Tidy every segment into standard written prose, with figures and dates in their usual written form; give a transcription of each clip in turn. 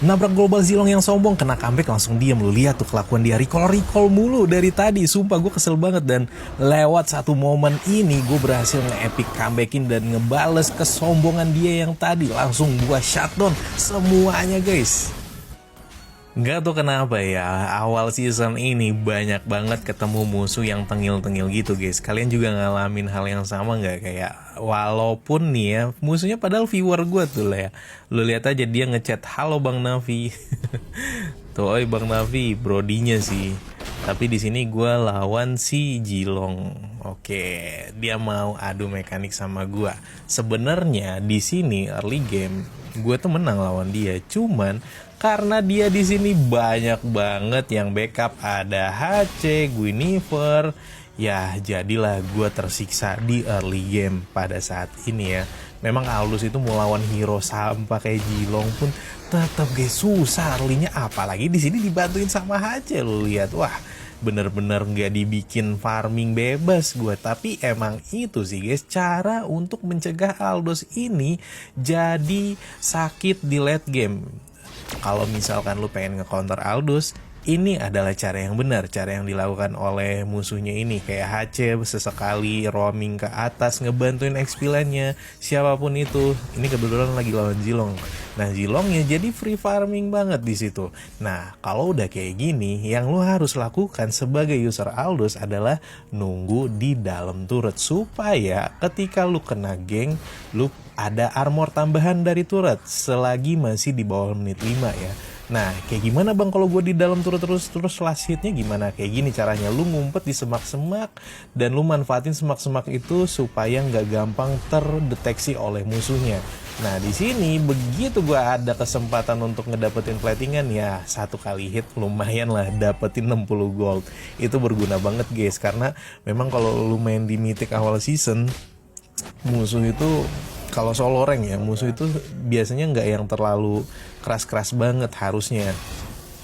Nabrak global Zilong yang sombong, kena comeback langsung diem. Lu lihat tuh kelakuan dia, recall mulu dari tadi. Sumpah gue kesel banget. Dan lewat satu momen ini gue berhasil nge-epic comebackin dan ngebales kesombongan dia yang tadi. Langsung gue shutdown semuanya guys. Nggak tahu kenapa ya, awal season ini banyak banget ketemu musuh yang tengil-tengil gitu guys. Kalian juga ngalamin hal yang sama nggak? Kayak walaupun nih ya, musuhnya padahal viewer gue tuh lah ya. Lu lihat aja dia ngechat, halo Bang Navi. Tuh, oi Bang Navi, brodinya sih. Tapi di sini gue lawan si Zilong. Oke, dia mau adu mekanik sama gue. Sebenarnya di sini early game gue tuh menang lawan dia. Cuman karena dia di sini banyak banget yang backup, ada HC, Guinevere, ya jadilah gue tersiksa di early game pada saat ini ya. Memang Aldous itu mau lawan hero sampah kayak Zilong pun tetap guys susah early-nya, apalagi di sini dibantuin sama HC. Lu lihat, wah bener-bener nggak dibikin farming bebas gue. Tapi emang itu sih guys cara untuk mencegah Aldous ini jadi sakit di late game. Kalau misalkan lu pengen nge-counter Aldous, ini adalah cara yang benar, cara yang dilakukan oleh musuhnya ini. Kayak HC sesekali roaming ke atas, ngebantuin XP line-nya, siapapun itu. Ini kebetulan lagi lawan Zilong. Nah, Zilongnya jadi free farming banget di situ. Nah, kalau udah kayak gini, yang lu harus lakukan sebagai user Aldous adalah nunggu di dalam turret. Supaya ketika lu kena geng, lu ada armor tambahan dari turret selagi masih di bawah menit 5 ya. Nah, kayak gimana bang kalau gue di dalam turret terus last hitnya gimana? Kayak gini caranya, lu ngumpet di semak-semak dan lu manfaatin semak-semak itu supaya nggak gampang terdeteksi oleh musuhnya. Nah, di sini begitu gue ada kesempatan untuk ngedapetin platingan ya, satu kali hit lumayan lah dapetin 60 gold. Itu berguna banget guys, karena memang kalau lu main di Mythic awal season, musuh itu kalau solo rank ya, musuh itu biasanya nggak yang terlalu keras-keras banget harusnya.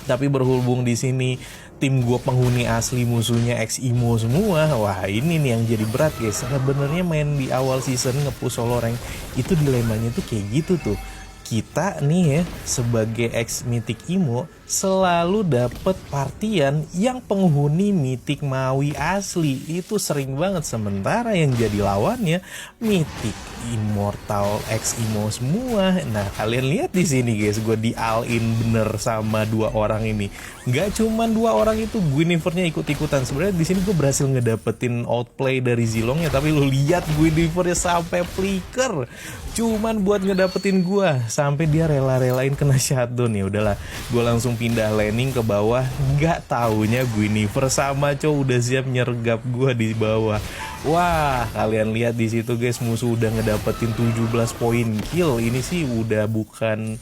Tapi berhubung di sini tim gue penghuni asli, musuhnya ex imo semua, wah ini nih yang jadi berat guys. Sebenarnya main di awal season nge-push solo rank itu dilemanya tuh kayak gitu tuh. Kita nih ya sebagai ex Mythic Imo selalu dapet partian yang penghuni Mythic Maui asli. Itu sering banget, sementara yang jadi lawannya Mythic Immortal ex Imo semua. Nah, kalian lihat di sini guys, gue di all in bener sama dua orang ini. Nggak cuman dua orang itu, Guinevere-nya ikut-ikutan. Sebenarnya di sini gue berhasil ngedapetin outplay dari Zilongnya, tapi lu lihat Guinevere-nya sampai flicker cuman buat ngedapetin gue, sampai dia rela-relain kena shutdown. Ya udahlah, gue langsung pindah laning ke bawah. Nggak taunya Guinevere sama Chow udah siap nyergap gue di bawah. Wah, kalian lihat di situ guys, musuh udah ngedapetin 17 poin kill. Ini sih udah bukan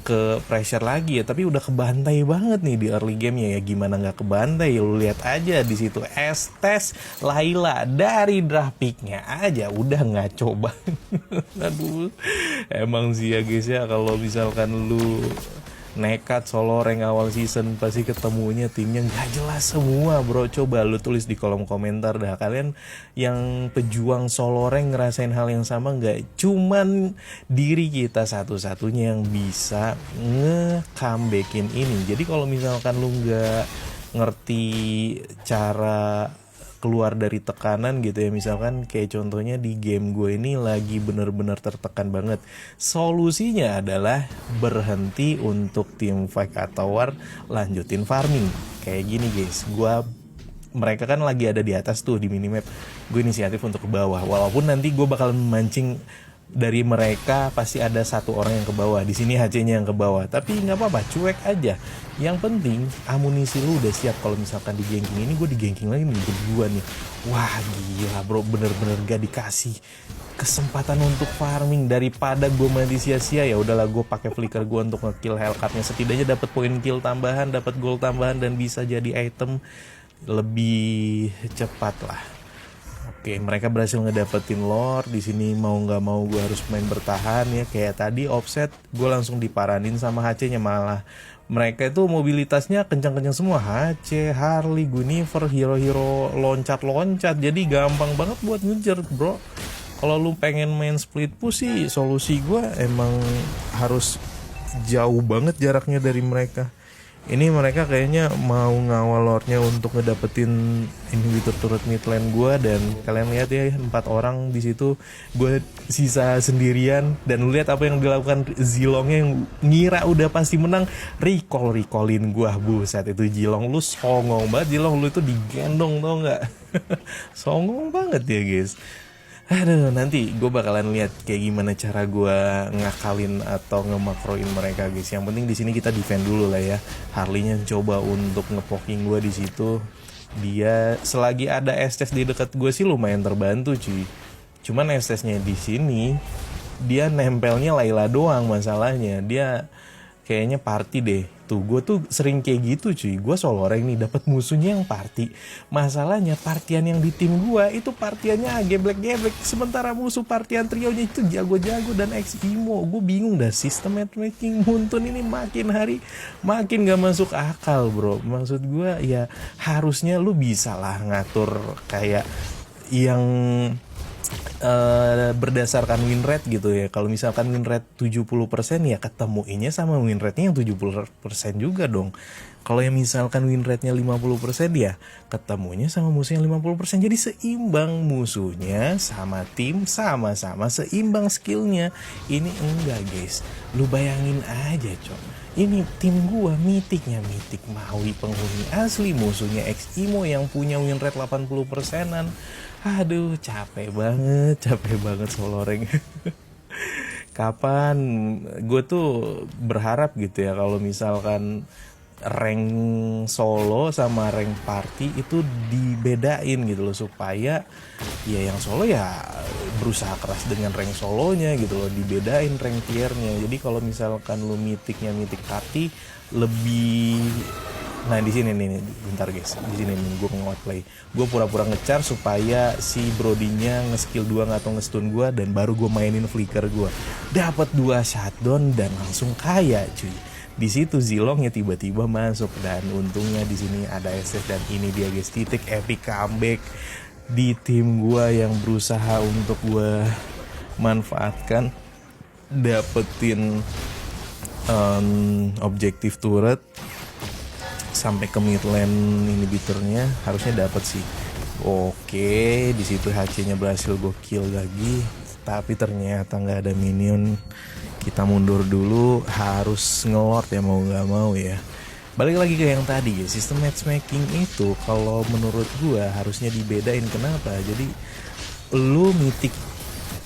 ke pressure lagi ya, tapi udah kebantai banget nih di early game-nya ya. Gimana nggak kebantai? Lu lihat aja di situ Estes Layla dari draft pick-nya aja udah ngaco banget. Aduh, emang sih ya guys ya, kalau misalkan lu nekat solo rank awal season pasti ketemunya timnya nggak jelas semua bro. Coba lu tulis di kolom komentar dah, kalian yang pejuang solo rank ngerasain hal yang sama nggak? Cuman diri kita satu-satunya yang bisa nge-comebackin ini. Jadi kalau misalkan lu nggak ngerti cara keluar dari tekanan gitu ya, misalkan kayak contohnya di game gue ini lagi bener-bener tertekan banget, solusinya adalah berhenti untuk team fight atau war, lanjutin farming. Kayak gini guys, mereka kan lagi ada di atas tuh di minimap, gue inisiatif untuk ke bawah, walaupun nanti gue bakal memancing dari mereka pasti ada satu orang yang ke bawah. Di sini HC-nya yang ke bawah, tapi nggak apa-apa, cuek aja. Yang penting amunisi lu udah siap. Kalau misalkan di ganking ini, gue di ganking lagi nih berdua nih. Wah gila bro, bener-bener gak dikasih kesempatan untuk farming. Daripada gue mati sia-sia, ya udahlah gue pakai flicker gue untuk ngekill Hellcat-nya. Setidaknya dapat poin kill tambahan, dapat gold tambahan, dan bisa jadi item lebih cepat lah. Oke, mereka berhasil ngedapetin lore. Di sini mau nggak mau gue harus main bertahan ya. Kayak tadi offset, gue langsung diparanin sama HC-nya. Malah mereka itu mobilitasnya kencang-kencang semua. HC, Harley, Guinevere, hero-hero loncat-loncat. Jadi gampang banget buat ngejar bro. Kalau lu pengen main split push sih, solusi gue emang harus jauh banget jaraknya dari mereka. Ini mereka kayaknya mau ngawal lordnya untuk ngedapetin inhibitor turret mid lane gue. Dan kalian lihat ya, 4 orang di situ, gue sisa sendirian. Dan lu lihat apa yang dilakukan Zilongnya yang ngira udah pasti menang, recallin gue. Buset, itu Zilong lu songong banget. Zilong lu itu digendong, tau gak? Songong banget ya guys. Aduh, nanti gue bakalan lihat kayak gimana cara gue ngakalin atau ngemakroin mereka guys. Yang penting di sini kita defend dulu lah ya. Harley-nya coba untuk ngepoking gue di situ. Dia selagi ada Estes di dekat gue sih lumayan terbantu cuy. Cuman Estesnya di sini dia nempelnya Layla doang masalahnya. Dia kayaknya party deh. Tuh, gue tuh sering kayak gitu cuy. Gue solo rank nih, dapat musuhnya yang party. Masalahnya partian yang di tim gue itu partiannya geblek-geblek. Sementara musuh partian trionya itu jago-jago dan ex-imo. Gue bingung dah, sistem matchmaking Muntun ini makin hari makin gak masuk akal bro. Maksud gue ya harusnya lu bisa lah ngatur kayak yang berdasarkan win rate gitu ya. Kalau misalkan win rate 70% ya ketemuinnya sama win rate-nya yang 70% juga dong. Kalau yang misalkan win rate-nya 50% ya ketemunya sama musuhnya 50%. Jadi seimbang musuhnya sama tim, sama-sama seimbang skillnya. Ini enggak guys. Lu bayangin aja cok. Ini tim gua mitiknya mitik Maui penghuni asli, musuhnya ex-imo yang punya win rate 80%-an. Aduh, capek banget solo rank. Kapan gue tuh berharap gitu ya kalau misalkan rank solo sama rank party itu dibedain gitu loh, supaya ya yang solo ya berusaha keras dengan rank solonya gitu loh, dibedain rank tiernya. Jadi kalau misalkan lu mitiknya mitik party lebih. Nah di sini nih, bentar guys, di sini nih gue nge-outplay. Gue pura-pura nge-charge supaya si brodinya nge-skill 2 atau nge-stun gue, dan baru gue mainin flicker gue. Dapat 2 shutdown dan langsung kaya cuy. Di situ Zilongnya tiba-tiba masuk, dan untungnya di sini ada SS, dan ini dia guys, titik epic comeback di tim gue yang berusaha untuk gue manfaatkan, dapetin objektif turret sampai ke mid lane inhibitornya, harusnya dapat sih. Oke, di situ HC-nya berhasil gue kill lagi, tapi ternyata nggak ada minion. Kita mundur dulu, harus ngelord ya mau nggak mau ya. Balik lagi ke yang tadi ya, sistem matchmaking itu kalau menurut gue harusnya dibedain. Kenapa? Jadi lu mitik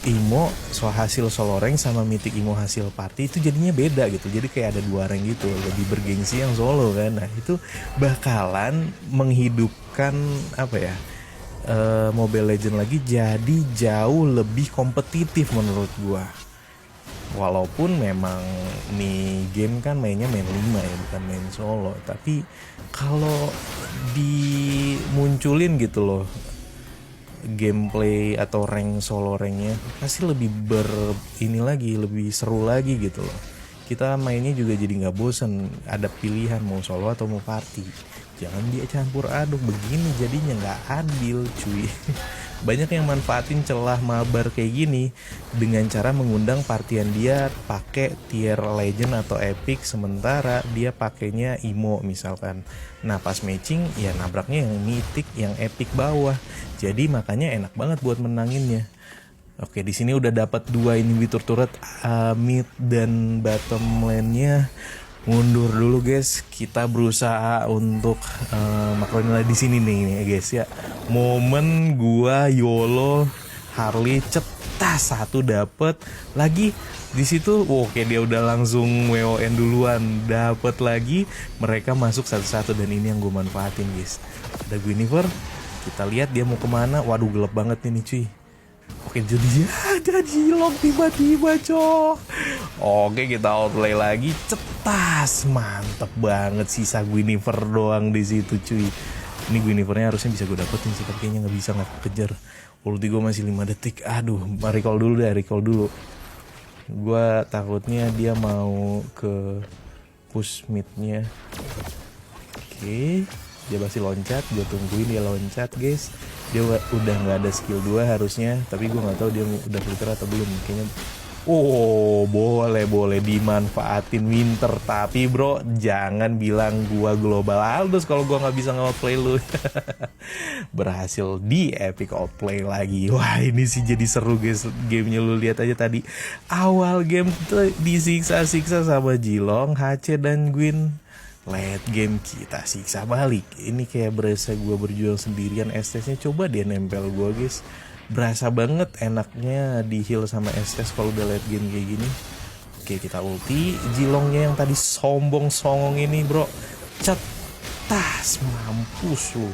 imo hasil solo rank sama mitik imo hasil party itu jadinya beda gitu. Jadi kayak ada 2 rank gitu, lebih bergengsi yang solo kan. Nah itu bakalan menghidupkan apa ya, Mobile Legends lagi jadi jauh lebih kompetitif menurut gua. Walaupun memang nih game kan mainnya main 5 ya, bukan main solo. Tapi kalau dimunculin gitu loh gameplay atau rank solo ranknya, pasti lebih lebih seru lagi gitu loh. Kita mainnya juga jadi nggak bosen, ada pilihan mau solo atau mau party. Jangan dia campur aduk begini, jadinya nggak adil cuy. Banyak yang manfaatin celah mabar kayak gini dengan cara mengundang partian dia pakai tier legend atau epic, sementara dia pakainya imo misalkan. Nah pas matching ya nabraknya yang mythic, yang epic bawah. Jadi makanya enak banget buat menanginnya. Oke, di sini udah dapat 2 inhibitor turret, mid dan bottom lane-nya. Mundur dulu guys, kita berusaha untuk makroin di sini nih guys ya. Momen gua YOLO Harley cetas 1 dapet lagi di situ. Oke, dia udah langsung WON duluan, dapat lagi, mereka masuk satu-satu, dan ini yang gue manfaatin guys. Ada Guinevere, kita lihat dia mau kemana. Waduh gelap banget ini cuy. Oke, jadi lock tiba-tiba cok. Oke, kita outplay lagi, cetas, mantep banget. Sisa Guinevere doang di situ cuy. Ini Guinevere-nya harusnya bisa gue dapetin sih, tapi kayaknya nggak bisa, nggak kejar. Ulti gue masih 5 detik. Aduh, recall dulu. Gue takutnya dia mau ke push mid-nya. Oke, dia masih loncat, gue tungguin dia loncat guys. Dia udah nggak ada skill 2 harusnya, tapi gue nggak tahu dia udah filter atau belum. Kayaknya Oh, boleh dimanfaatin Winter. Tapi bro, jangan bilang gua global Aldous kalau gua nggak bisa nge-outplay lu. Berhasil di epic outplay lagi. Wah, ini sih jadi seru guys. Gamenya lu lihat aja tadi. Awal game tuh disiksa-siksa sama Jilong, HC dan Gwyn. Late game kita siksa balik. Ini kayak berasa gua berjuang sendirian. STS-nya coba dia nempel gua guys. Berasa banget enaknya di heal sama Estes kalau udah late game kayak gini. Oke, kita ulti. Jilongnya yang tadi sombong songong ini bro, cetas, mampus lu.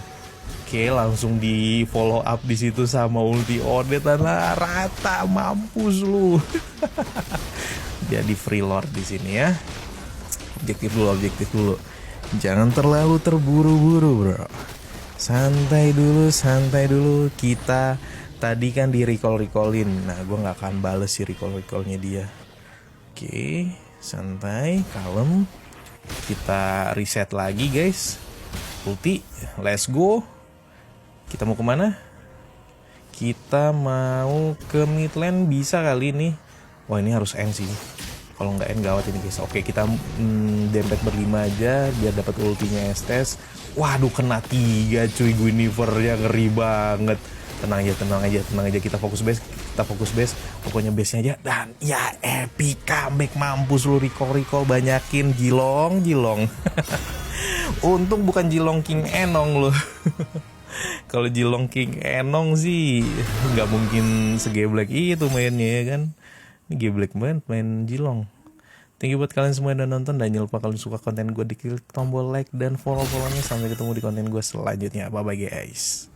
Oke, langsung di follow up di situ sama ulti Ode tanah rata, mampus lu. Jadi free lord di sini ya. Objektif dulu. Jangan terlalu terburu-buru bro. Santai dulu. Kita tadi kan di recallin. Nah, gue nggak akan bales si recallnya dia. Oke, santai, kalem. Kita reset lagi guys. Ulti, let's go. Kita mau kemana? Kita mau ke mid lane bisa kali ini. Wah, ini harus end sih. Kalau nggak end gawat ini guys. Oke, kita dempet berlima aja biar dapat ultinya Estes. Waduh, kena 3 cuy, Guinevere-nya ngeri banget. Tenang aja, kita fokus base. Pokoknya base-nya aja. Dan ya epic comeback, mampus lu. Recall banyakin. Jilong. Untung bukan Jilong King Enong lu. Kalau Jilong King Enong sih nggak mungkin segeblek itu mainnya ya kan. Ini geblek banget main Jilong. Thank you buat kalian semua yang udah nonton. Dan jangan lupa kalian suka konten gue, diklik tombol like dan follow-nya. Sampai ketemu di konten gue selanjutnya. Bye bye guys.